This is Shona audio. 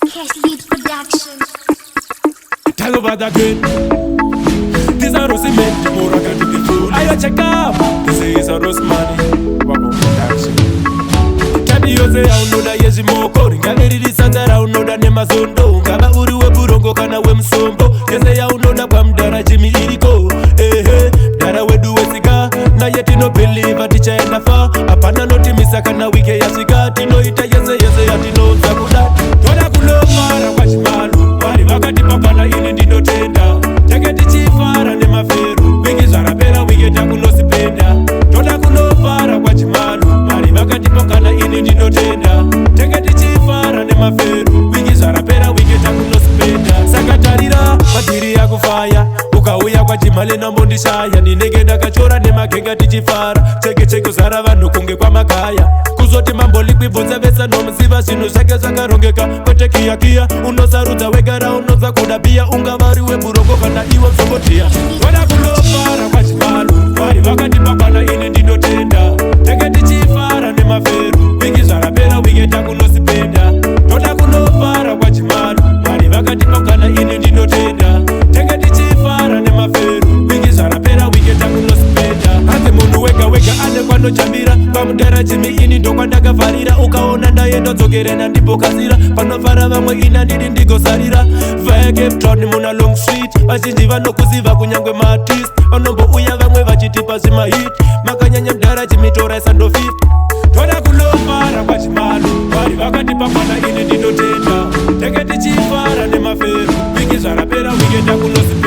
Casey Production. Tell over that again. This a rosy man, the more I can do the fool. I check up. This is a rose money. Wabo production. Tadi yose ya unoda yezi moko. Ringaveri risandara unoda nema zondo. Ungaba uri we burongo kana we msombo. Yese ya unoda kwa mdara jimi iriko. Dara wedu wesiga. Na yeti no believe aticha enda fa. Apana noti misaka na wike ya siga. Tino ita yese ya tino zakuda. Toda kulomara kwa chimalu. Wari wakati pakana ini ndindo tenda. Teketi chifara ne maferu. Wiki zarapera wike takuno sipenda. Toda kulomara kwa chimalu. Wari wakati pakana ini ndindo tenda. Teketi chifara ne maferu. Wiki zarapera wike takuno sipenda. Sakatarira matiri ya kufaya. Ukauya kwa chimale na mbondi shaya. Ninege ndakachora ne magenga tichifara. Cheke uzara vanhu kunge kwa makaya. Kuzoti mambo likwibvunza vesa nomuziva zvinhu zvake zvakarongeka kwete kiyakiya unosarudza wegara unoza kuda biya unga vari weburongo kana iwe msokotiya vada kunofara kwa chimalu vari vakati pakwana ini ndinotenda tenge tichifara nemaferu wiki zvarapera wike takunosipenda toda kunofara kwa chimalu vari vakati pakwana ini ndinotenda tenge tichifara nemaferu wiki zvarapera wike takunosipenda hanze munhu wega ane kwanojambira pamudara jimi ini ndokwandakavharira ukaona ndaye ndodzokerena ndibokasira panofara vamwe ina ndidi ndigosarira vaya Cape Town muna long street vazhinji vanokuziva kunyange maartist vanombouya vamwe vachitipa zvimahit makanyanya mudara jimi toraisa ndofit toda kunofara kwa chimalu vari vakati pakwana ini ndinotenda tenge tichifara nemaferu wiki zvarapera wike takunosipenda